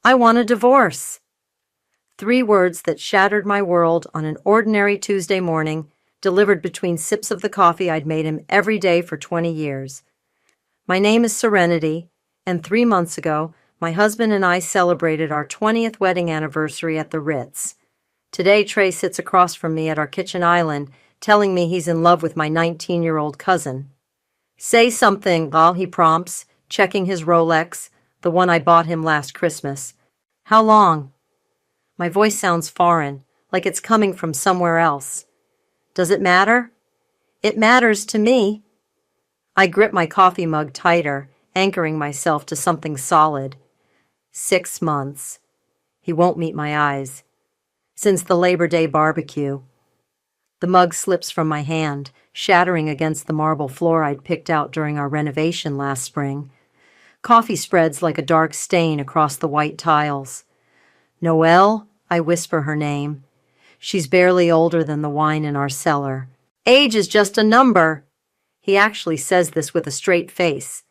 I want a divorce. 3 words that shattered my world on an ordinary Tuesday morning, delivered between sips of the coffee I'd made him every day for 20 years. My name is Serenity, and 3 months ago, my husband and I celebrated our 20th wedding anniversary at the Ritz. Today, Trey sits across from me at our kitchen island, telling me he's in love with my 19-year-old cousin. Say something, Lal, he prompts, checking his Rolex, the one I bought him last Christmas. How long? My voice sounds foreign, like it's coming from somewhere else. Does it matter? It matters to me. I grip my coffee mug tighter, anchoring myself to something solid. 6 months. He won't meet my eyes. Since the Labor Day barbecue. The mug slips from my hand, shattering against the marble floor I'd picked out during our renovation last spring. Coffee spreads like a dark stain across the white tiles. Noelle, I whisper her name. She's barely older than the wine in our cellar. Age is just a number. He actually says this with a straight face.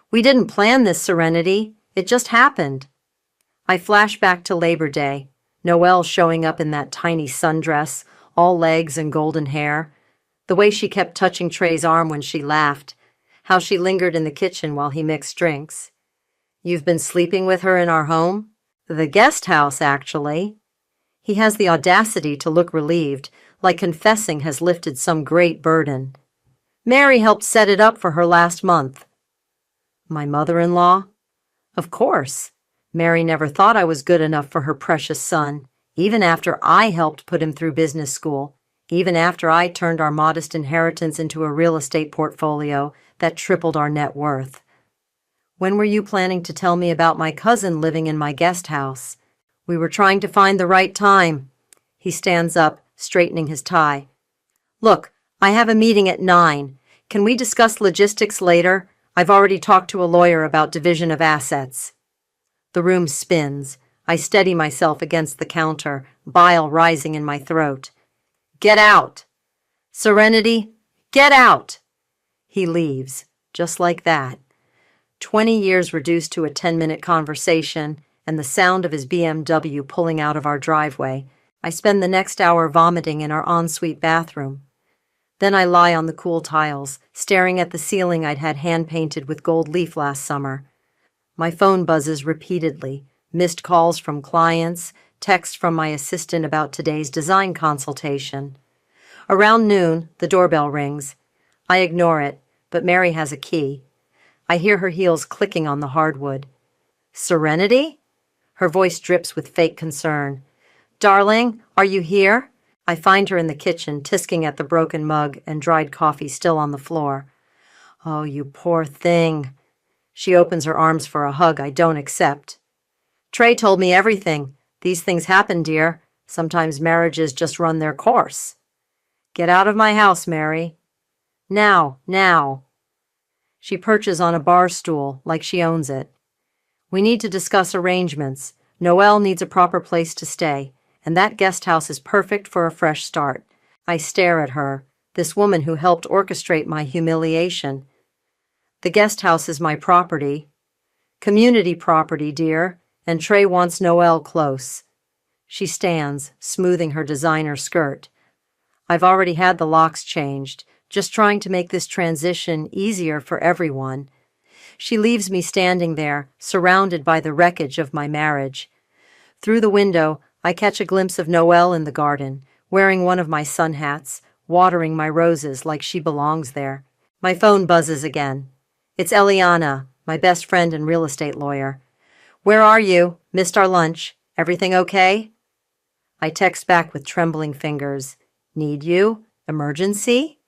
We didn't plan this, Serenity. It just happened. I flash back to Labor Day, Noelle showing up in that tiny sundress, all legs and golden hair, the way she kept touching Trey's arm when she laughed, how she lingered in the kitchen while he mixed drinks. You've been sleeping with her in our home? The guest house, actually. He has the audacity to look relieved, like confessing has lifted some great burden. Mary helped set it up for her last month. My mother-in-law? Of course. Mary never thought I was good enough for her precious son, even after I helped put him through business school, even after I turned our modest inheritance into a real estate portfolio that tripled our net worth. When were you planning to tell me about my cousin living in my guest house? We were trying to find the right time. He stands up, straightening his tie. Look, I have a meeting at 9. Can we discuss logistics later? I've already talked to a lawyer about division of assets. The room spins. I steady myself against the counter, bile rising in my throat. Get out! Serenity, get out! He leaves, just like that. 20 years reduced to a 10-minute conversation, and the sound of his BMW pulling out of our driveway. I spend the next hour vomiting in our ensuite bathroom. Then I lie on the cool tiles, staring at the ceiling I'd had hand-painted with gold leaf last summer. My phone buzzes repeatedly, missed calls from clients, texts from my assistant about today's design consultation. Around noon, the doorbell rings. I ignore it, but Mary has a key. I hear her heels clicking on the hardwood. Serenity? Her voice drips with fake concern. Darling, are you here? I find her in the kitchen, tisking at the broken mug and dried coffee still on the floor. Oh, you poor thing. She opens her arms for a hug I don't accept. Trey told me everything. These things happen, dear. Sometimes marriages just run their course. Get out of my house, Mary. Now, now. She perches on a bar stool like she owns it. We need to discuss arrangements. Noelle needs a proper place to stay, and that guest house is perfect for a fresh start. I stare at her, this woman who helped orchestrate my humiliation. The guest house is my property. Community property, dear, and Trey wants Noelle close. She stands, smoothing her designer skirt. I've already had the locks changed, just trying to make this transition easier for everyone. She leaves me standing there, surrounded by the wreckage of my marriage. Through the window, I catch a glimpse of Noelle in the garden, wearing one of my sun hats, watering my roses like she belongs there. My phone buzzes again. It's Eliana, my best friend and real estate lawyer. Where are you? Missed our lunch. Everything okay? I text back with trembling fingers. Need you? Emergency?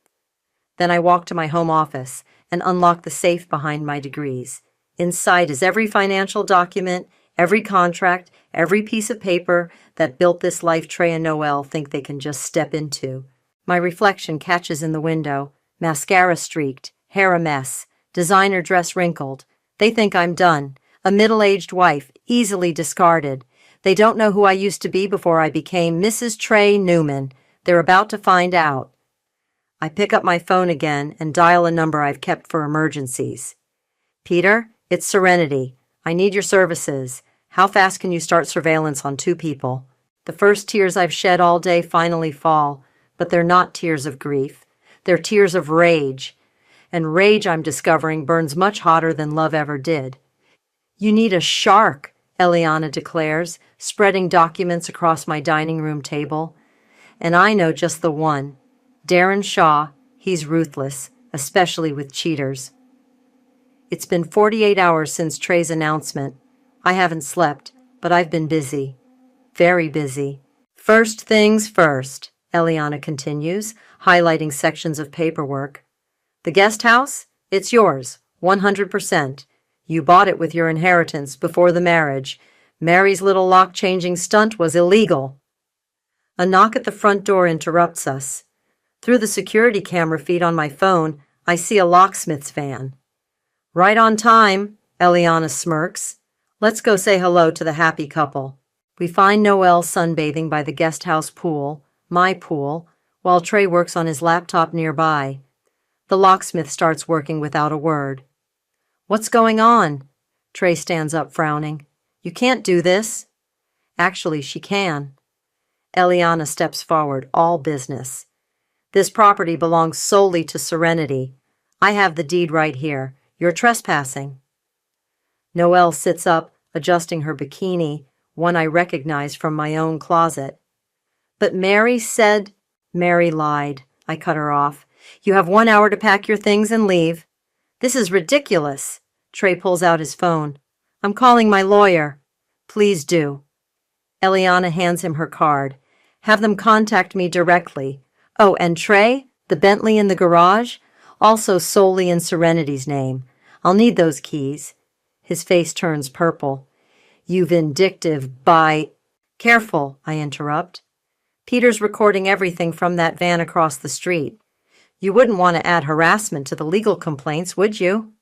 Then I walk to my home office and unlock the safe behind my degrees. Inside is every financial document, every contract, every piece of paper that built this life Trey and Noelle think they can just step into. My reflection catches in the window, mascara streaked, hair a mess, designer dress wrinkled. They think I'm done, a middle-aged wife, easily discarded. They don't know who I used to be before I became Mrs. Trey Newman. They're about to find out. I pick up my phone again and dial a number I've kept for emergencies. Peter, it's Serenity. I need your services. How fast can you start surveillance on 2 people? The first tears I've shed all day finally fall, but they're not tears of grief. They're tears of rage. And rage, I'm discovering, burns much hotter than love ever did. You need a shark, Eliana declares, spreading documents across my dining room table. And I know just the one. Darren Shaw. He's ruthless, especially with cheaters. It's been 48 hours since Trey's announcement. I haven't slept, but I've been busy. Very busy. First things first, Eliana continues, highlighting sections of paperwork. The guest house? It's yours, 100%. You bought it with your inheritance before the marriage. Mary's little lock-changing stunt was illegal. A knock at the front door interrupts us. Through the security camera feed on my phone, I see a locksmith's van. Right on time, Eliana smirks. Let's go say hello to the happy couple. We find Noelle sunbathing by the guest house pool, my pool, while Trey works on his laptop nearby. The locksmith starts working without a word. What's going on? Trey stands up frowning. You can't do this. Actually, she can. Eliana steps forward, all business. This property belongs solely to Serenity. I have the deed right here. You're trespassing. Noelle sits up, adjusting her bikini, one I recognize from my own closet. But Mary said... Mary lied. I cut her off. You have 1 hour to pack your things and leave. This is ridiculous. Trey pulls out his phone. I'm calling my lawyer. Please do. Eliana hands him her card. Have them contact me directly. Oh, and Trey, the Bentley in the garage, also solely in Serenity's name. I'll need those keys. His face turns purple. You vindictive by... Careful, I interrupt. Peter's recording everything from that van across the street. You wouldn't want to add harassment to the legal complaints, would you?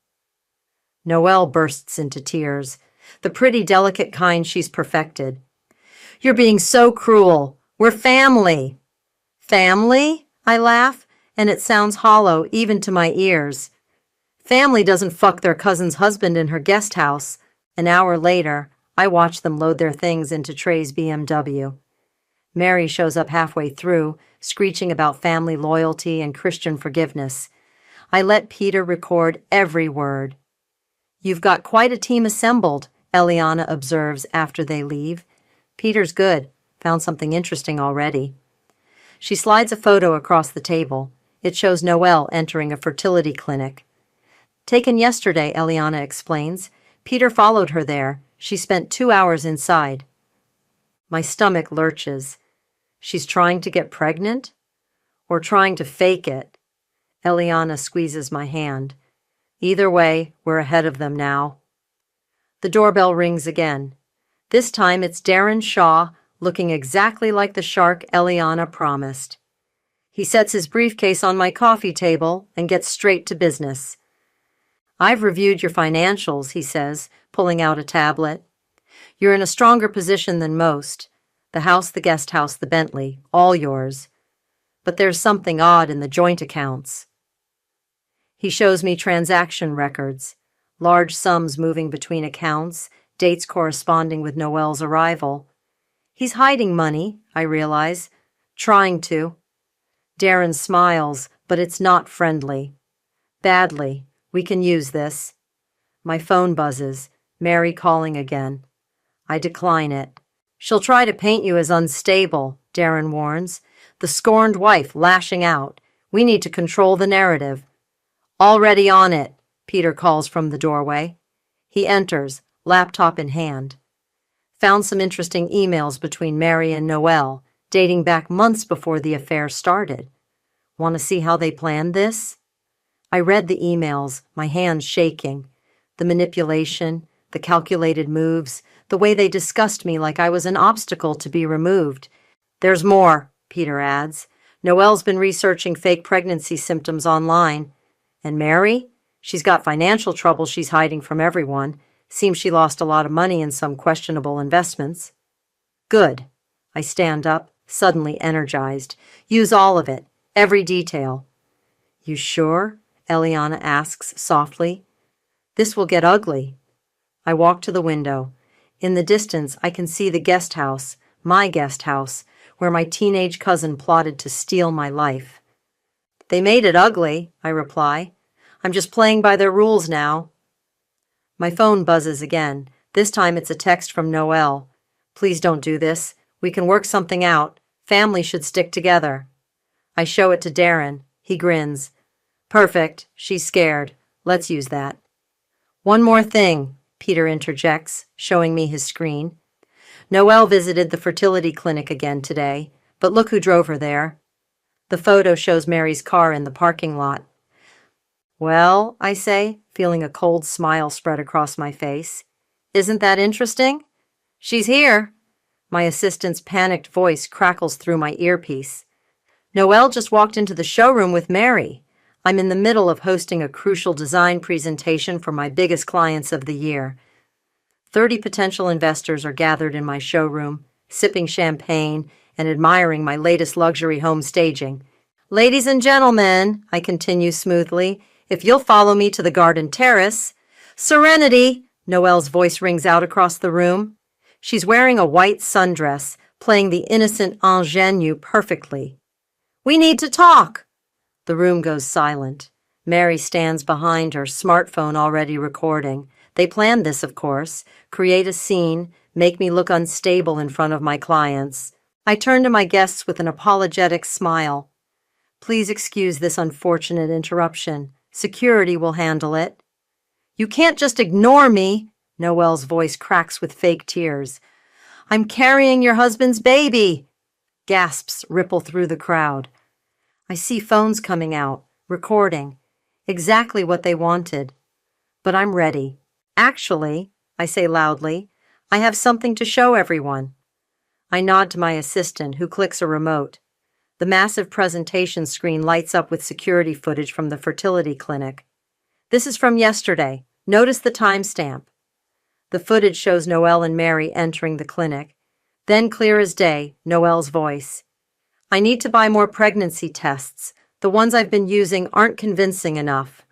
Noelle bursts into tears, the pretty, delicate kind she's perfected. You're being so cruel. We're family. Family? I laugh, and it sounds hollow even to my ears. Family doesn't fuck their cousin's husband in her guest house. An hour later, I watch them load their things into Trey's BMW. Mary shows up halfway through, screeching about family loyalty and Christian forgiveness. I let Peter record every word. You've got quite a team assembled, Eliana observes after they leave. Peter's good. Found something interesting already. She slides a photo across the table. It shows Noelle entering a fertility clinic. Taken yesterday, Eliana explains. Peter followed her there. She spent 2 hours inside. My stomach lurches. She's trying to get pregnant? Or trying to fake it? Eliana squeezes my hand. Either way, we're ahead of them now. The doorbell rings again. This time it's Darren Shaw, looking exactly like the shark Eliana promised. He sets his briefcase on my coffee table and gets straight to business. I've reviewed your financials, he says, pulling out a tablet. You're in a stronger position than most. The house, the guest house, the Bentley, all yours. But there's something odd in the joint accounts. He shows me transaction records, large sums moving between accounts, dates corresponding with Noelle's arrival. He's hiding money, I realize. Trying to. Darren smiles, but it's not friendly. Badly. We can use this. My phone buzzes. Mary calling again. I decline it. She'll try to paint you as unstable, Darren warns. The scorned wife lashing out. We need to control the narrative. Already on it, Peter calls from the doorway. He enters, laptop in hand. Found some interesting emails between Mary and Noelle, dating back months before the affair started. Want to see how they planned this? I read the emails, my hands shaking. The manipulation, the calculated moves, the way they discussed me like I was an obstacle to be removed. There's more, Peter adds. Noelle's been researching fake pregnancy symptoms online. And Mary? She's got financial trouble she's hiding from everyone. Seems she lost a lot of money in some questionable investments. Good. I stand up, suddenly energized. Use all of it, every detail. You sure? Eliana asks softly. This will get ugly. I walk to the window. In the distance, I can see the guest house, my guest house, where my teenage cousin plotted to steal my life. They made it ugly, I reply. I'm just playing by their rules now. My phone buzzes again. This time it's a text from Noelle. Please don't do this. We can work something out. Family should stick together. I show it to Darren. He grins. Perfect. She's scared. Let's use that. One more thing, Peter interjects, showing me his screen. Noelle visited the fertility clinic again today, but look who drove her there. The photo shows Mary's car in the parking lot. Well, I say, feeling a cold smile spread across my face. Isn't that interesting? She's here. My assistant's panicked voice crackles through my earpiece. Noelle just walked into the showroom with Mary. I'm in the middle of hosting a crucial design presentation for my biggest clients of the year. 30 potential investors are gathered in my showroom, sipping champagne and admiring my latest luxury home staging. Ladies and gentlemen, I continue smoothly, if you'll follow me to the garden terrace. Serenity, Noelle's voice rings out across the room. She's wearing a white sundress, playing the innocent ingenue perfectly. We need to talk. The room goes silent. Mary stands behind her smartphone already recording. They planned this, of course. Create a scene, make me look unstable in front of my clients. I turn to my guests with an apologetic smile. Please excuse this unfortunate interruption. Security will handle it. You can't just ignore me, Noelle's voice cracks with fake tears. I'm carrying your husband's baby. Gasps ripple through the crowd. I see phones coming out, recording. Exactly what they wanted. But I'm ready. Actually, I say loudly, I have something to show everyone. I nod to my assistant, who clicks a remote. The massive presentation screen lights up with security footage from the fertility clinic. This is from yesterday. Notice the timestamp. The footage shows Noelle and Mary entering the clinic. Then, clear as day, Noelle's voice. I need to buy more pregnancy tests. The ones I've been using aren't convincing enough.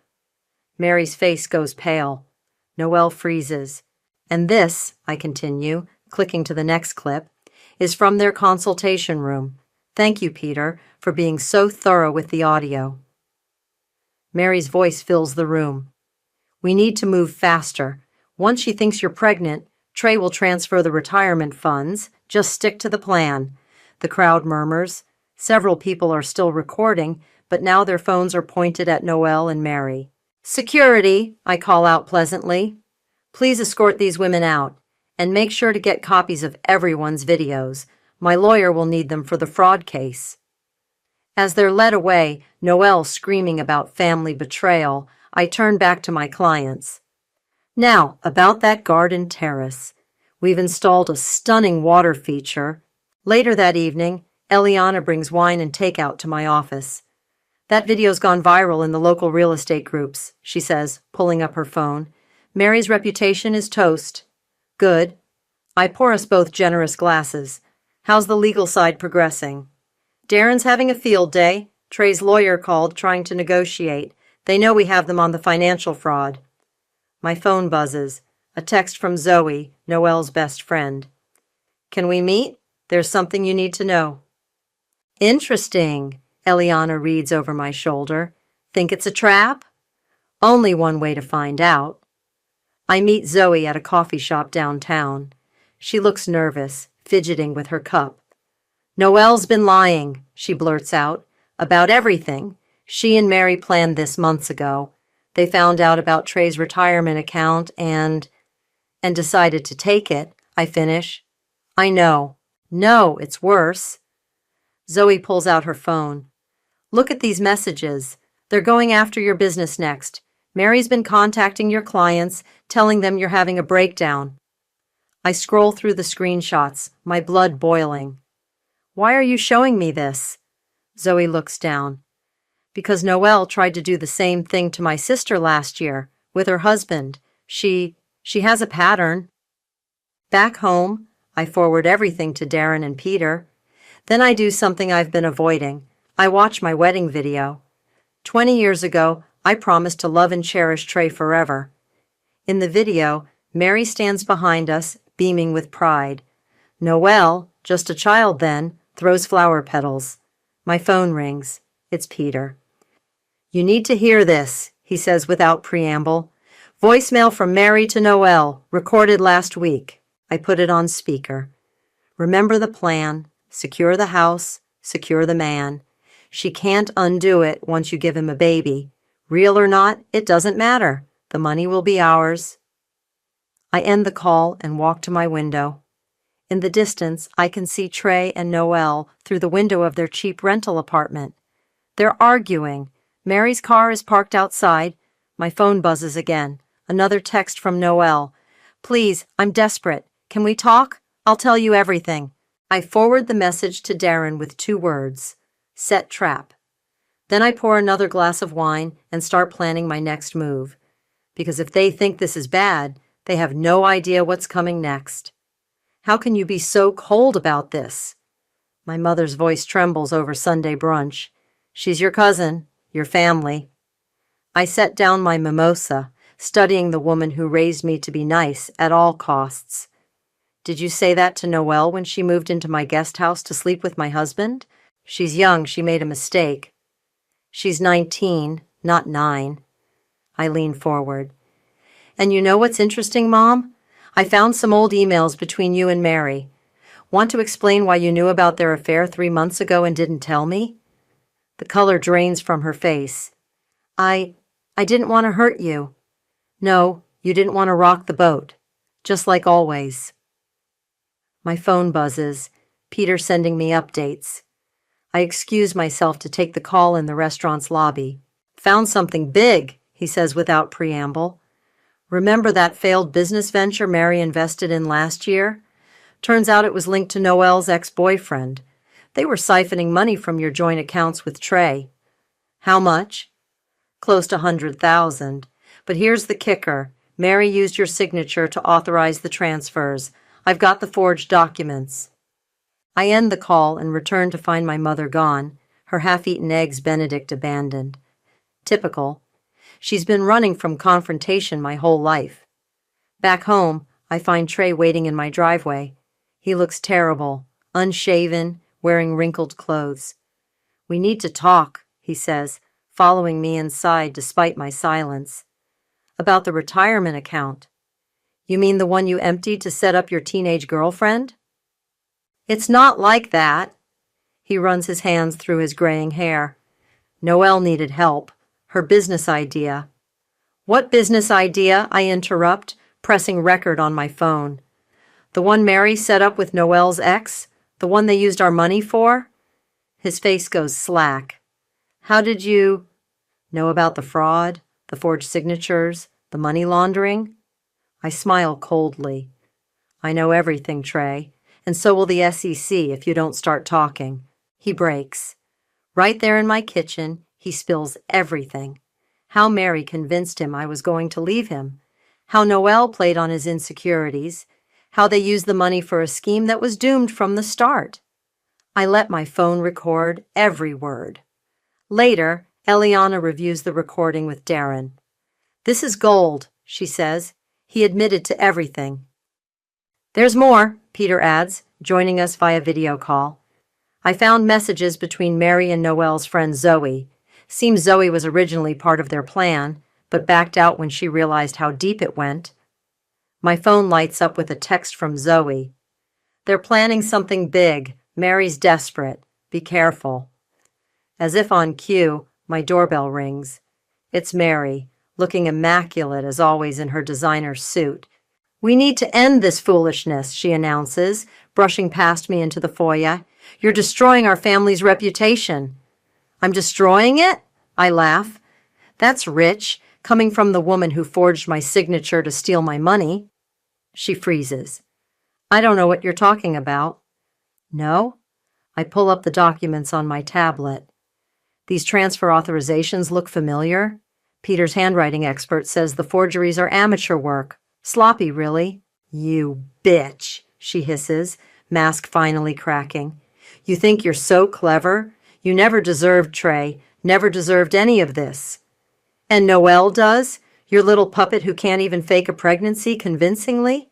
Mary's face goes pale. Noelle freezes. And this, I continue, clicking to the next clip, is from their consultation room. Thank you, Peter, for being so thorough with the audio. Mary's voice fills the room. We need to move faster. Once she thinks you're pregnant, Trey will transfer the retirement funds. Just stick to the plan. The crowd murmurs. Several people are still recording, but now their phones are pointed at Noelle and Mary. Security, I call out pleasantly. Please escort these women out, and make sure to get copies of everyone's videos. My lawyer will need them for the fraud case. As they're led away, Noelle screaming about family betrayal, I turn back to my clients. Now, about that garden terrace. We've installed a stunning water feature. Later that evening, Eliana brings wine and takeout to my office. That video's gone viral in the local real estate groups, she says, pulling up her phone. Mary's reputation is toast. Good. I pour us both generous glasses. How's the legal side progressing? Darren's having a field day. Trey's lawyer called, trying to negotiate. They know we have them on the financial fraud. My phone buzzes. A text from Zoe, Noelle's best friend. Can we meet? There's something you need to know. Interesting, Eliana reads over my shoulder. Think it's a trap? Only one way to find out. I meet Zoe at a coffee shop downtown. She looks nervous, fidgeting with her cup. Noelle's been lying, she blurts out, about everything. She and Mary planned this months ago. They found out about Trey's retirement account and decided to take it, I finish. I know. No, it's worse. Zoe pulls out her phone. Look at these messages. They're going after your business next. Mary's been contacting your clients, telling them you're having a breakdown. I scroll through the screenshots, my blood boiling. Why are you showing me this? Zoe looks down. Because Noelle tried to do the same thing to my sister last year, with her husband. She has a pattern. Back home, I forward everything to Darren and Peter. Then I do something I've been avoiding. I watch my wedding video. 20 years ago, I promised to love and cherish Trey forever. In the video, Mary stands behind us, beaming with pride. Noelle, just a child then, throws flower petals. My phone rings. It's Peter. "You need to hear this," he says without preamble. "Voicemail from Mary to Noelle, recorded last week." I put it on speaker. "Remember the plan. Secure the house. Secure the man. She can't undo it once you give him a baby. Real or not, it doesn't matter. The money will be ours." I end the call and walk to my window. In the distance, I can see Trey and Noelle through the window of their cheap rental apartment. They're arguing. Mary's car is parked outside. My phone buzzes again. Another text from Noelle. "Please, I'm desperate. Can we talk? I'll tell you everything." I forward the message to Darren with 2 words. Set trap. Then I pour another glass of wine and start planning my next move. Because if they think this is bad, they have no idea what's coming next. "How can you be so cold about this?" My mother's voice trembles over Sunday brunch. "She's your cousin. Your family." I set down my mimosa, studying the woman who raised me to be nice at all costs. "Did you say that to Noelle when she moved into my guest house to sleep with my husband? She's young, she made a mistake." "She's 19, not 9. I lean forward. "And you know what's interesting, Mom? I found some old emails between you and Mary. Want to explain why you knew about their affair 3 months ago and didn't tell me?" The color drains from her face. I didn't want to hurt you." "No, you didn't want to rock the boat. Just like always." My phone buzzes. Peter sending me updates. I excuse myself to take the call in the restaurant's lobby. "Found something big," he says without preamble. "Remember that failed business venture Mary invested in last year? Turns out it was linked to Noelle's ex-boyfriend. They were siphoning money from your joint accounts with Trey." "How much?" "Close to 100,000. But here's the kicker. Mary used your signature to authorize the transfers. I've got the forged documents." I end the call and return to find my mother gone, her half-eaten eggs Benedict abandoned. Typical. She's been running from confrontation my whole life. Back home, I find Trey waiting in my driveway. He looks terrible, unshaven, wearing wrinkled clothes. "We need to talk," he says, following me inside despite my silence. "About the retirement account." "You mean the one you emptied to set up your teenage girlfriend?" "It's not like that." He runs his hands through his graying hair. "Noelle needed help. Her business idea." "What business idea?" I interrupt, pressing record on my phone. "The one Mary set up with Noelle's ex? The one they used our money for?" His face goes slack. "How did you know about the fraud, the forged signatures, the money laundering?" I smile coldly. "I know everything, Trey, and so will the SEC if you don't start talking." He breaks. Right there in my kitchen, he spills everything. How Mary convinced him I was going to leave him. How Noelle played on his insecurities. How they used the money for a scheme that was doomed from the start. I let my phone record every word. Later, Eliana reviews the recording with Darren. "This is gold," she says. "He admitted to everything." "There's more," Peter adds, joining us via video call. "I found messages between Mary and Noelle's friend Zoe. Seems Zoe was originally part of their plan, but backed out when she realized how deep it went." My phone lights up with a text from Zoe. "They're planning something big. Mary's desperate. Be careful." As if on cue, my doorbell rings. It's Mary, looking immaculate as always in her designer suit. "We need to end this foolishness," she announces, brushing past me into the foyer. "You're destroying our family's reputation." "I'm destroying it?" I laugh. "That's rich, coming from the woman who forged my signature to steal my money." She freezes. "I don't know what you're talking about." "No?" I pull up the documents on my tablet. "These transfer authorizations look familiar." Peter's handwriting expert says the forgeries are amateur work. Sloppy, really. "You bitch," she hisses, mask finally cracking. "You think you're so clever? You never deserved Trey, never deserved any of this." "And Noelle does? Your little puppet who can't even fake a pregnancy convincingly?"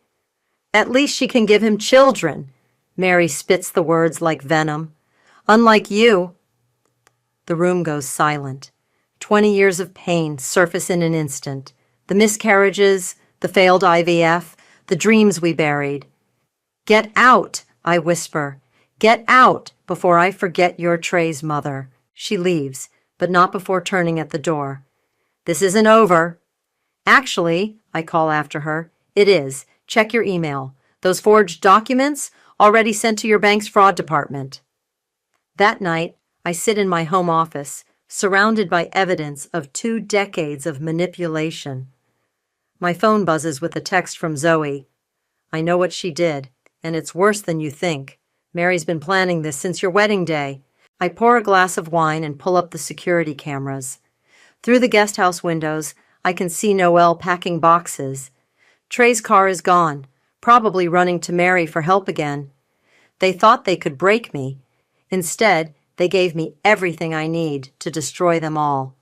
At least she can give him children. Mary spits the words like venom. Unlike you. The room goes silent. 20 years of pain surface in an instant. The miscarriages, the failed IVF, the dreams we buried. Get out, I whisper. Get out before I forget you're Trey's mother. She leaves, but not before turning at the door. This isn't over. Actually, I call after her, it is. Check your email. Those forged documents already sent to your bank's fraud department. That night, I sit in my home office, surrounded by evidence of 2 decades of manipulation. My phone buzzes with a text from Zoe. I know what she did, and it's worse than you think. Mary's been planning this since your wedding day. I pour a glass of wine and pull up the security cameras. Through the guest house windows, I can see Noelle packing boxes. Trey's car is gone, probably running to Mary for help again. They thought they could break me. Instead, they gave me everything I need to destroy them all.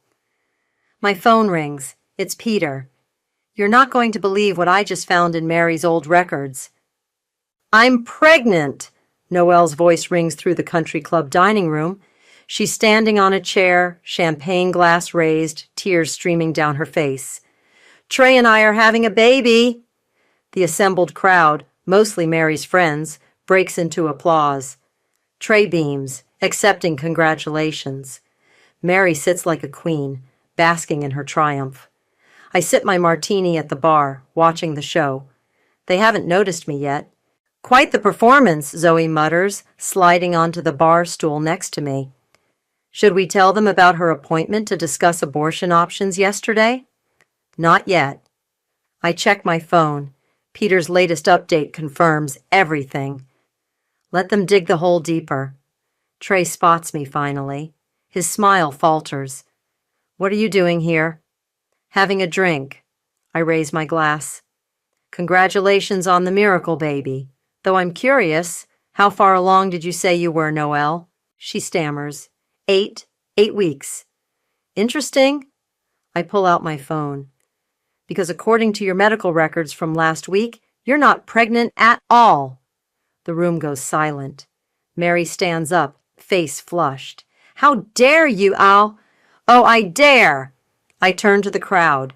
My phone rings. It's Peter. You're not going to believe what I just found in Mary's old records. I'm pregnant! Noelle's voice rings through the country club dining room. She's standing on a chair, champagne glass raised, tears streaming down her face. Trey and I are having a baby! The assembled crowd, mostly Mary's friends, breaks into applause. Trey beams, accepting congratulations. Mary sits like a queen, basking in her triumph. I sip my martini at the bar, watching the show. They haven't noticed me yet. Quite the performance, Zoe mutters, sliding onto the bar stool next to me. Should we tell them about her appointment to discuss abortion options yesterday? Not yet. I check my phone. Peter's latest update confirms everything. Let them dig the hole deeper. Trey spots me finally. His smile falters. What are you doing here? Having a drink. I raise my glass. Congratulations on the miracle baby. Though I'm curious, how far along did you say you were, Noelle? She stammers. 8 weeks. Interesting. I pull out my phone. Because according to your medical records from last week, you're not pregnant at all. The room goes silent. Mary stands up, face flushed. How dare you, Al? Oh, I dare! I turn to the crowd.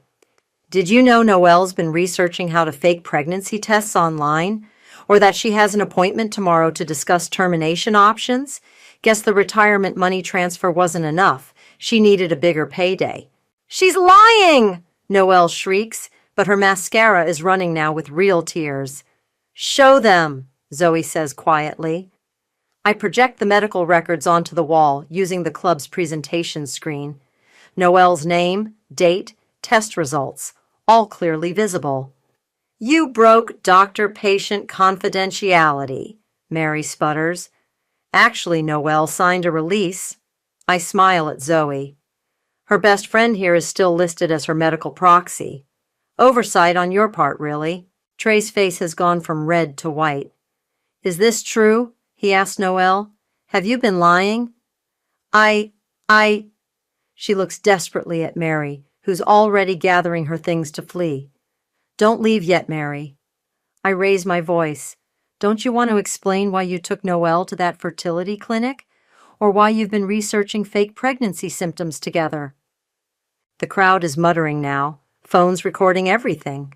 Did you know Noelle's been researching how to fake pregnancy tests online? Or that she has an appointment tomorrow to discuss termination options? Guess the retirement money transfer wasn't enough. She needed a bigger payday. She's lying! Noelle shrieks, but her mascara is running now with real tears. Show them, Zoe says quietly. I project the medical records onto the wall using the club's presentation screen. Noelle's name, date, test results, all clearly visible. You broke doctor-patient confidentiality, Mary sputters. Actually, Noelle signed a release. I smile at Zoe. Her best friend here is still listed as her medical proxy. Oversight on your part, really. Trey's face has gone from red to white. Is this true? He asked Noelle. Have you been lying? She looks desperately at Mary, who's already gathering her things to flee. Don't leave yet, Mary. I raise my voice. Don't you want to explain why you took Noelle to that fertility clinic? Or why you've been researching fake pregnancy symptoms together? The crowd is muttering now, phones recording everything.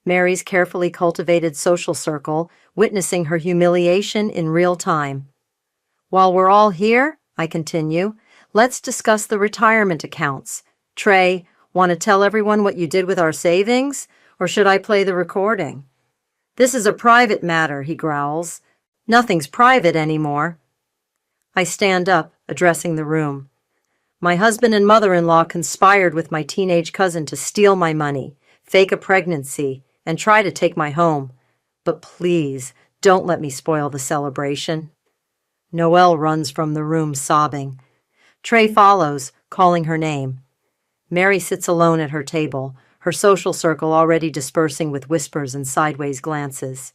Mary's carefully cultivated social circle, witnessing her humiliation in real time. While we're all here, I continue, let's discuss the retirement accounts. Trey, want to tell everyone what you did with our savings? Or should I play the recording? This is a private matter, he growls. Nothing's private anymore. I stand up, addressing the room. My husband and mother-in-law conspired with my teenage cousin to steal my money, fake a pregnancy, and try to take my home. But please, don't let me spoil the celebration. Noelle runs from the room sobbing. Trey follows, calling her name. Mary sits alone at her table, her social circle already dispersing with whispers and sideways glances.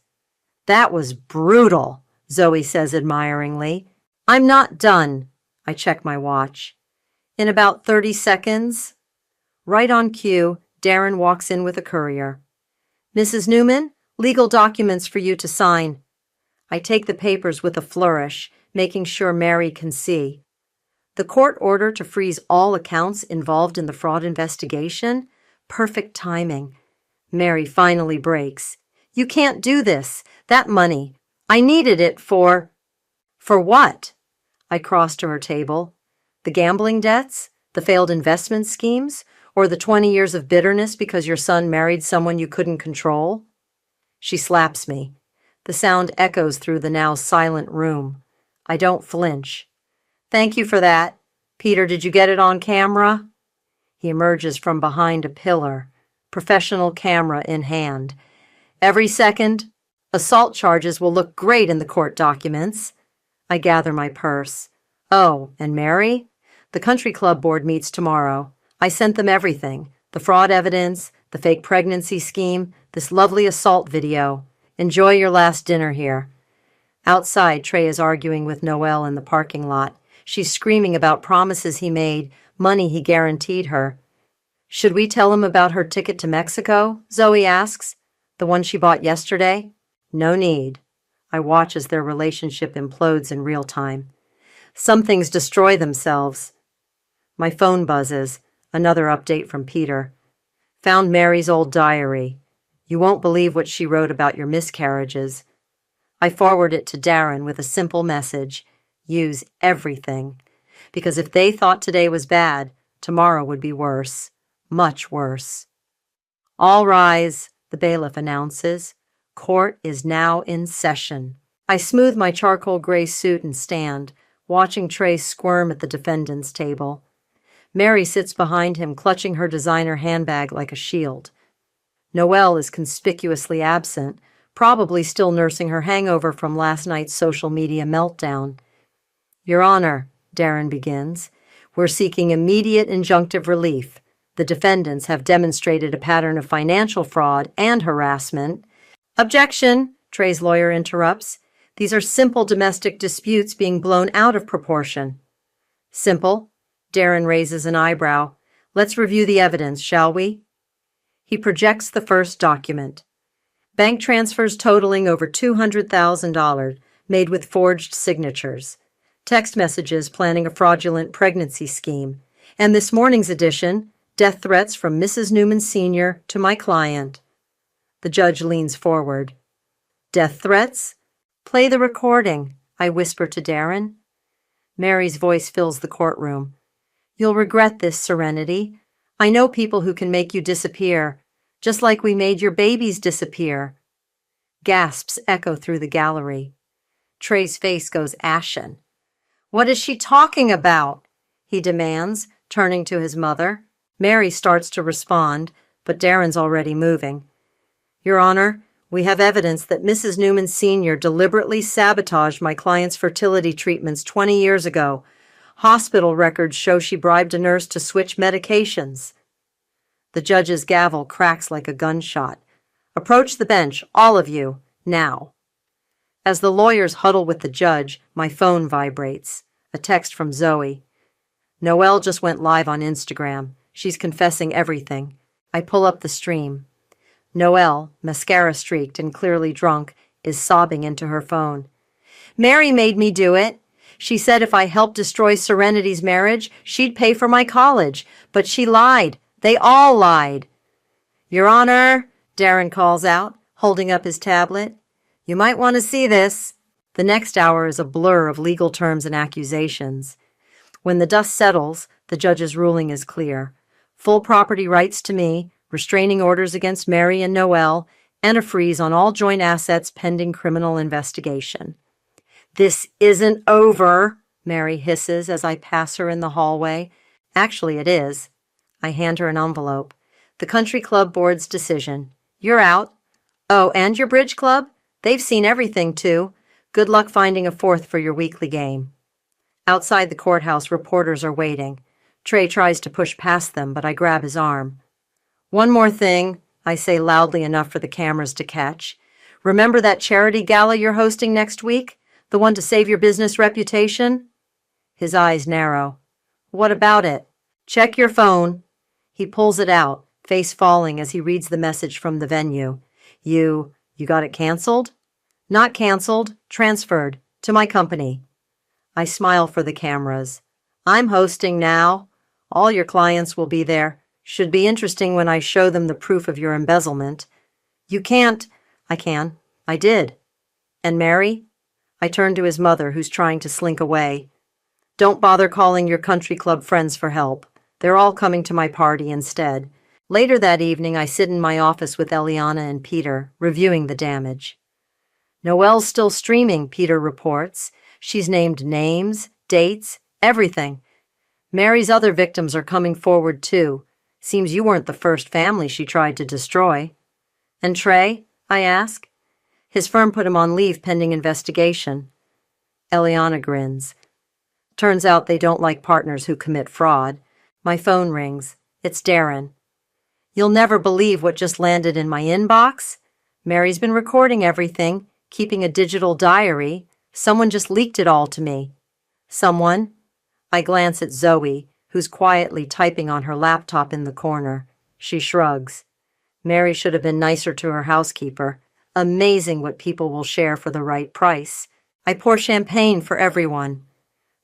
That was brutal, Zoe says admiringly. I'm not done. I check my watch. In about 30 seconds. Right on cue, Darren walks in with a courier. Mrs. Newman, Legal documents for you to sign. I take the papers with a flourish, making sure Mary can see. The court order to freeze all accounts involved in the fraud investigation? Perfect timing. Mary finally breaks. You can't do this. That money. I needed it for... For what? I cross to her table. The gambling debts? The failed investment schemes? Or the 20 years of bitterness because your son married someone you couldn't control? She slaps me. The sound echoes through the now silent room. I don't flinch. Thank you for that. Peter, did you get it on camera? He emerges from behind a pillar, professional camera in hand. Every second, assault charges will look great in the court documents. I gather my purse. Oh, and Mary? The country club board meets tomorrow. I sent them everything. The fraud evidence, the fake pregnancy scheme, this lovely assault video. Enjoy your last dinner here. Outside, Trey is arguing with Noelle in the parking lot. She's screaming about promises he made, money he guaranteed her. Should we tell him about her ticket to Mexico? Zoe asks. The one she bought yesterday? No need. I watch as their relationship implodes in real time. Some things destroy themselves. My phone buzzes. Another update from Peter. Found Mary's old diary. You won't believe what she wrote about your miscarriages. I forward it to Darren with a simple message. Use everything. Because if they thought today was bad, tomorrow would be worse. Much worse. All rise, the bailiff announces. Court is now in session. I smooth my charcoal gray suit and stand, watching Trey squirm at the defendant's table. Mary sits behind him, clutching her designer handbag like a shield. Noelle is conspicuously absent, probably still nursing her hangover from last night's social media meltdown. Your Honor, Darren begins, we're seeking immediate injunctive relief. The defendants have demonstrated a pattern of financial fraud and harassment. Objection, Trey's lawyer interrupts. These are simple domestic disputes being blown out of proportion. Simple? Darren raises an eyebrow. Let's review the evidence, shall we? He projects the first document. Bank transfers totaling over $200,000, made with forged signatures. Text messages planning a fraudulent pregnancy scheme. And this morning's edition, death threats from Mrs. Newman Sr. to my client. The judge leans forward. Death threats? Play the recording, I whisper to Darren. Mary's voice fills the courtroom. You'll regret this, Serenity. I know people who can make you disappear, just like we made your babies disappear. Gasps echo through the gallery. Trey's face goes ashen. What is she talking about? He demands, turning to his mother. Mary starts to respond, but Darren's already moving. Your Honor, we have evidence that Mrs. Newman Sr. deliberately sabotaged my client's fertility treatments 20 years ago. Hospital records show she bribed a nurse to switch medications. The judge's gavel cracks like a gunshot. Approach the bench, all of you, now. As the lawyers huddle with the judge, my phone vibrates. A text from Zoe. Noelle just went live on Instagram. She's confessing everything. I pull up the stream. Noelle, mascara-streaked and clearly drunk, is sobbing into her phone. Mary made me do it. She said if I helped destroy Serenity's marriage, she'd pay for my college. But she lied. They all lied. Your Honor, Darren calls out, holding up his tablet. You might want to see this. The next hour is a blur of legal terms and accusations. When the dust settles, the judge's ruling is clear. Full property rights to me, restraining orders against Mary and Noelle, and a freeze on all joint assets pending criminal investigation. This isn't over, Mary hisses as I pass her in the hallway. Actually, it is. I hand her an envelope. The country club board's decision. You're out. Oh, and your bridge club? They've seen everything, too. Good luck finding a fourth for your weekly game. Outside the courthouse, reporters are waiting. Trey tries to push past them, but I grab his arm. One more thing, I say loudly enough for the cameras to catch. Remember that charity gala you're hosting next week? The one to save your business reputation? His eyes narrow. What about it? Check your phone. He pulls it out, face falling as he reads the message from the venue. You You got it canceled? Not canceled, transferred to my company. I smile for the cameras. I'm hosting now. All your clients will be there. Should be interesting when I show them the proof of your embezzlement. You can't. I can. I did. And Mary? I turn to his mother, who's trying to slink away. Don't bother calling your country club friends for help. They're all coming to my party instead. Later that evening, I sit in my office with Eliana and Peter, reviewing the damage. Noelle's still streaming, Peter reports. She's named names, dates, everything. Mary's other victims are coming forward too. Seems you weren't the first family she tried to destroy. And Trey? I ask. His firm put him on leave pending investigation. Eliana grins. Turns out they don't like partners who commit fraud. My phone rings. It's Darren. You'll never believe what just landed in my inbox. Mary's been recording everything, keeping a digital diary. Someone just leaked it all to me. Someone? I glance at Zoe, who's quietly typing on her laptop in the corner. She shrugs. Mary should have been nicer to her housekeeper. Amazing what people will share for the right price. I pour champagne for everyone.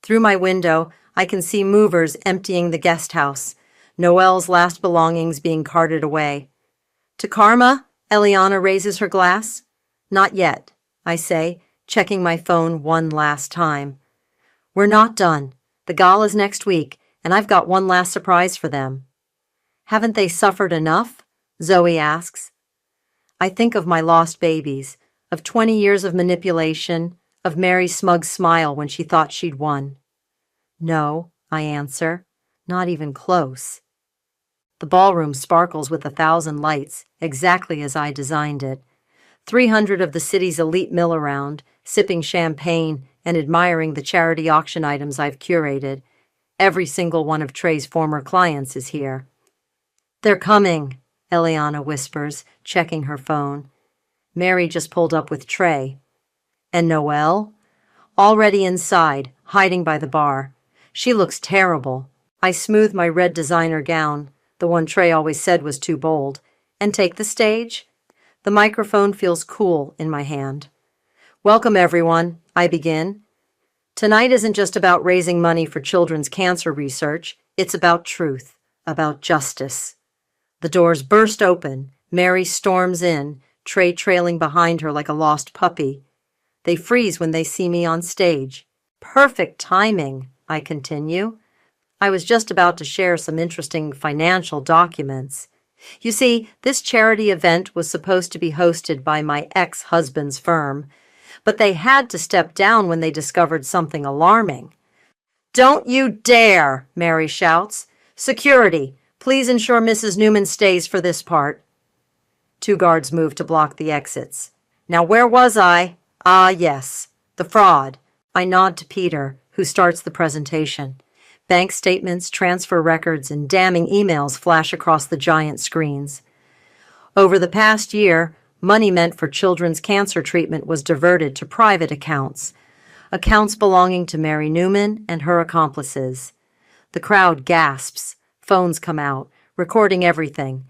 Through my window, I can see movers emptying the guest house, Noelle's last belongings being carted away. To Karma, Eliana raises her glass. Not yet, I say, checking my phone one last time. We're not done. The gala's next week, and I've got one last surprise for them. Haven't they suffered enough? Zoe asks. I think of my lost babies, of 20 years of manipulation, of Mary's smug smile when she thought she'd won. No, I answer, not even close. The ballroom sparkles with 1,000 lights, exactly as I designed it. 300 of the city's elite mill around, sipping champagne and admiring the charity auction items I've curated. Every single one of Trey's former clients is here. They're coming, Eliana whispers, checking her phone. Mary just pulled up with Trey. And Noelle? Already inside, hiding by the bar. She looks terrible. I smooth my red designer gown, the one Trey always said was too bold, and take the stage. The microphone feels cool in my hand. Welcome, everyone, I begin. Tonight isn't just about raising money for children's cancer research. It's about truth, about justice. The doors burst open. Mary storms in, Trey trailing behind her like a lost puppy. They freeze when they see me on stage. Perfect timing, I continue. I was just about to share some interesting financial documents. You see, this charity event was supposed to be hosted by my ex-husband's firm, but they had to step down when they discovered something alarming. Don't you dare, Mary shouts. Security, please ensure Mrs. Newman stays for this part. 2 guards move to block the exits. Now where was I? Ah, yes, the fraud. I nod to Peter, who starts the presentation. Bank statements, transfer records, and damning emails flash across the giant screens. Over the past year, money meant for children's cancer treatment was diverted to private accounts belonging to Mary Newman and her accomplices. The crowd gasps. Phones come out, recording everything.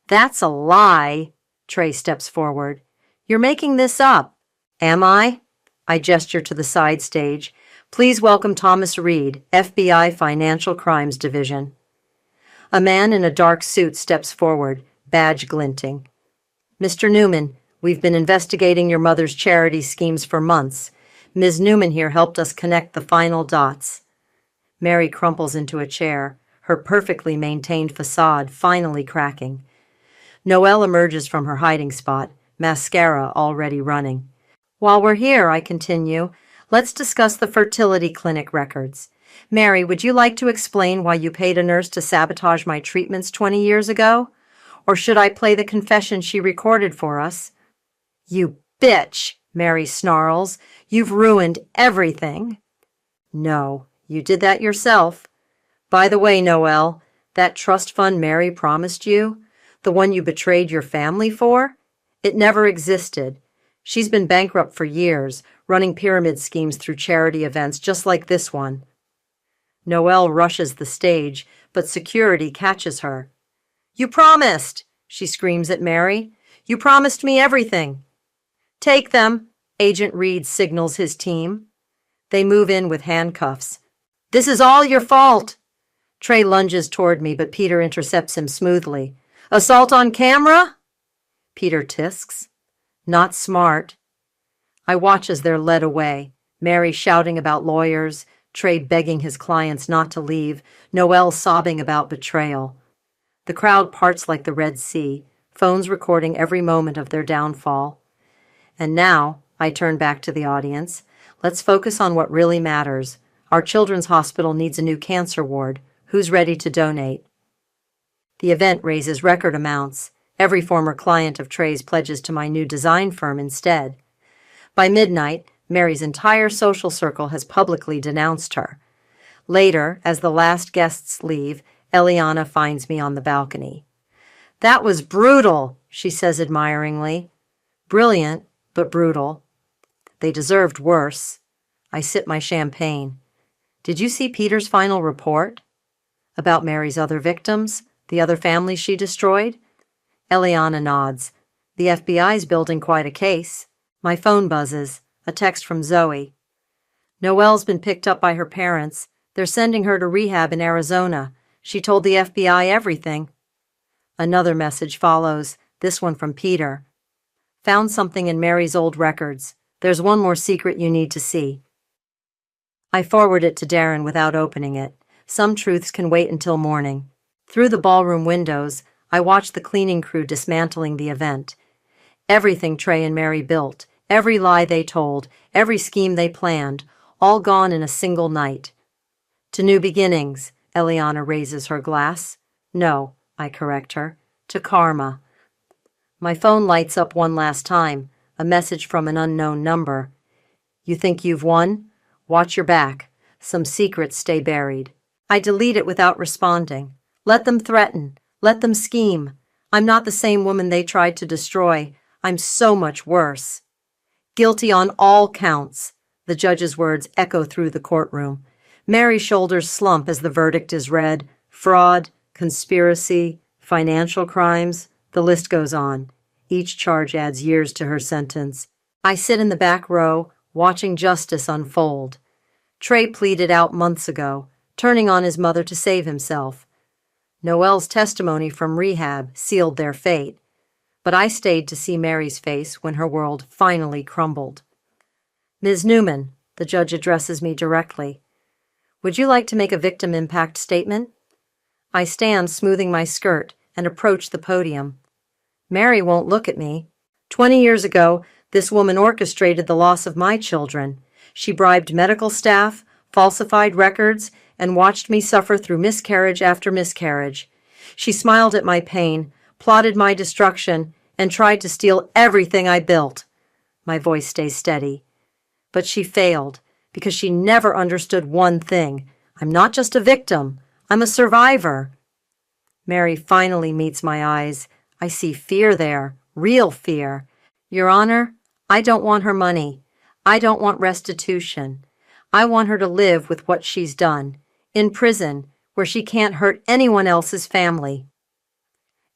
That's a lie, Trey steps forward. You're making this up. Am I? I gesture to the side stage. Please welcome Thomas Reed, FBI Financial Crimes Division. A man in a dark suit steps forward, badge glinting. Mr. Newman, we've been investigating your mother's charity schemes for months. Ms. Newman here helped us connect the final dots. Mary crumples into a chair, her perfectly maintained facade finally cracking. Noelle emerges from her hiding spot, mascara already running. While we're here, I continue, let's discuss the fertility clinic records. Mary, would you like to explain why you paid a nurse to sabotage my treatments 20 years ago? Or should I play the confession she recorded for us? You bitch, Mary snarls. You've ruined everything. No, you did that yourself. By the way, Noelle, that trust fund Mary promised you, the one you betrayed your family for, it never existed. She's been bankrupt for years, running pyramid schemes through charity events just like this one. Noelle rushes the stage, but security catches her. You promised, she screams at Mary. You promised me everything. Take them, Agent Reed signals his team. They move in with handcuffs. This is all your fault. Trey lunges toward me, but Peter intercepts him smoothly. Assault on camera? Peter tisks. Not smart. I watch as they're led away, Mary shouting about lawyers, Trey begging his clients not to leave, Noelle sobbing about betrayal. The crowd parts like the Red Sea, phones recording every moment of their downfall. And now, I turn back to the audience. Let's focus on what really matters. Our children's hospital needs a new cancer ward. Who's ready to donate? The event raises record amounts. Every former client of Trey's pledges to my new design firm instead. By midnight, Mary's entire social circle has publicly denounced her. Later, as the last guests leave, Eliana finds me on the balcony. That was brutal, she says admiringly. Brilliant, but brutal. They deserved worse. I sip my champagne. Did you see Peter's final report? About Mary's other victims? The other families she destroyed? Eliana nods. The FBI's building quite a case. My phone buzzes. A text from Zoe. Noelle's been picked up by her parents. They're sending her to rehab in Arizona. She told the FBI everything. Another message follows, this one from Peter. Found something in Mary's old records. There's one more secret you need to see. I forward it to Darren without opening it. Some truths can wait until morning. Through the ballroom windows, I watch the cleaning crew dismantling the event. Everything Trey and Mary built, every lie they told, every scheme they planned, all gone in a single night. To new beginnings, Eliana raises her glass. No, I correct her. To karma. My phone lights up one last time, a message from an unknown number. You think you've won? Watch your back. Some secrets stay buried. I delete it without responding. Let them threaten. Let them scheme. I'm not the same woman they tried to destroy. I'm so much worse. Guilty on all counts. The judge's words echo through the courtroom. Mary's shoulders slump as the verdict is read. Fraud, conspiracy, financial crimes. The list goes on. Each charge adds years to her sentence. I sit in the back row, watching justice unfold. Trey pleaded out months ago, turning on his mother to save himself. Noelle's testimony from rehab sealed their fate, but I stayed to see Mary's face when her world finally crumbled. Ms. Newman, the judge addresses me directly. Would you like to make a victim impact statement? I stand smoothing my skirt and approach the podium. Mary won't look at me. 20 years ago, this woman orchestrated the loss of my children. She bribed medical staff, falsified records, and watched me suffer through miscarriage after miscarriage. She smiled at my pain, plotted my destruction, and tried to steal everything I built. My voice stays steady. But she failed, because she never understood one thing. I'm not just a victim. I'm a survivor. Mary finally meets my eyes. I see fear there, real fear. Your Honor, I don't want her money. I don't want restitution. I want her to live with what she's done, in prison, where she can't hurt anyone else's family.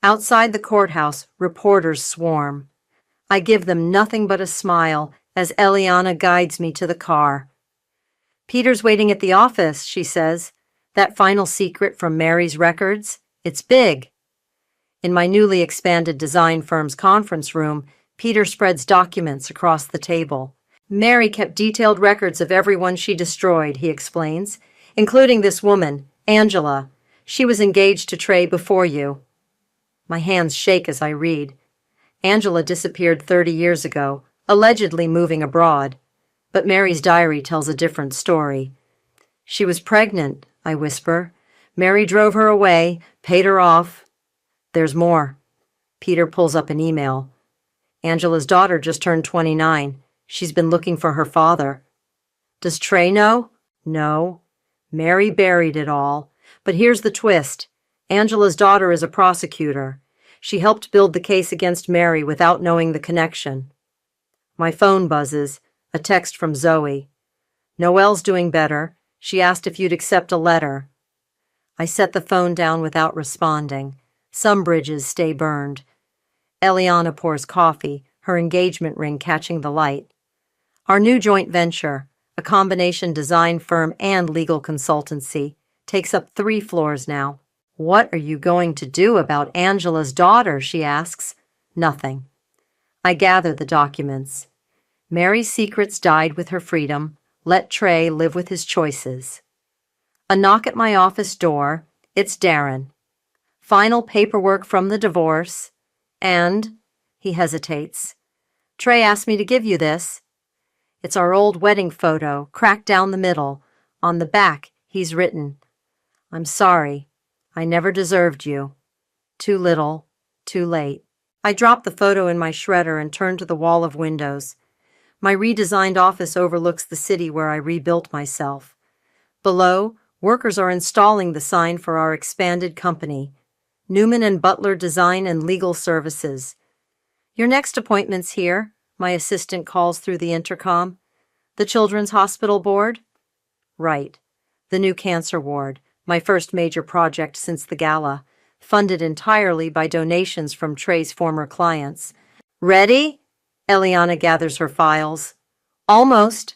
Outside the courthouse, reporters swarm. I give them nothing but a smile as Eliana guides me to the car. Peter's waiting at the office, she says. That final secret from Mary's records, it's big. In my newly expanded design firm's conference room, Peter spreads documents across the table. Mary kept detailed records of everyone she destroyed, he explains, including this woman, Angela. She was engaged to Trey before you. My hands shake as I read. Angela disappeared 30 years ago, allegedly moving abroad. But Mary's diary tells a different story. She was pregnant, I whisper. Mary drove her away, paid her off. There's more. Peter pulls up an email. Angela's daughter just turned 29. She's been looking for her father. Does Trey know? No. Mary buried it all. But here's the twist. Angela's daughter is a prosecutor. She helped build the case against Mary without knowing the connection. My phone buzzes. A text from Zoe. Noelle's doing better. She asked if you'd accept a letter. I set the phone down without responding. Some bridges stay burned. Eliana pours coffee, her engagement ring catching the light. Our new joint venture, a combination design firm and legal consultancy, takes up 3 floors now. What are you going to do about Angela's daughter? She asks. Nothing. I gather the documents. Mary's secrets died with her freedom. Let Trey live with his choices. A knock at my office door. It's Darren. Final paperwork from the divorce. And, he hesitates, Trey asked me to give you this. It's our old wedding photo, cracked down the middle. On the back, he's written, I'm sorry. I never deserved you. Too little, too late. I drop the photo in my shredder and turn to the wall of windows. My redesigned office overlooks the city where I rebuilt myself. Below, workers are installing the sign for our expanded company, Newman and Butler Design and Legal Services. Your next appointment's here, my assistant calls through the intercom. The Children's Hospital Board? Right. The new cancer ward, my first major project since the gala, funded entirely by donations from Trey's former clients. Ready? Eliana gathers her files. Almost.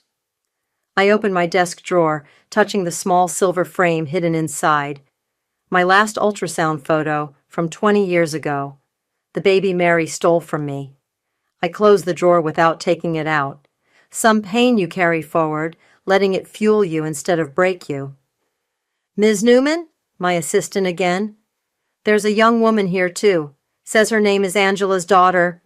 I open my desk drawer, touching the small silver frame hidden inside. My last ultrasound photo from 20 years ago. The baby Mary stole from me. I close the drawer without taking it out. Some pain you carry forward, letting it fuel you instead of break you. Ms. Newman? My assistant again. There's a young woman here, too. Says her name is Angela's daughter.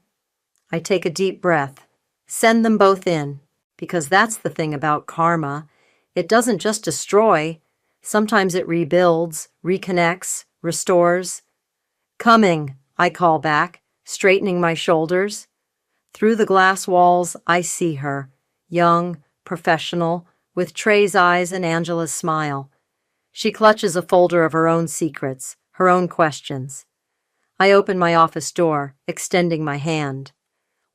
I take a deep breath. Send them both in. Because that's the thing about karma. It doesn't just destroy. Sometimes it rebuilds, reconnects, restores. Coming, I call back, straightening my shoulders. Through the glass walls, I see her, young, professional, with Trey's eyes and Angela's smile. She clutches a folder of her own secrets, her own questions. I open my office door, extending my hand.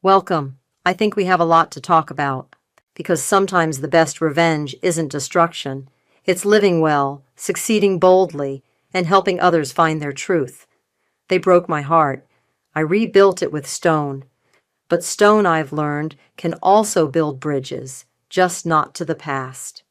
Welcome. I think we have a lot to talk about. Because sometimes the best revenge isn't destruction. It's living well, succeeding boldly, and helping others find their truth. They broke my heart. I rebuilt it with stone. But stone, I've learned, can also build bridges, just not to the past.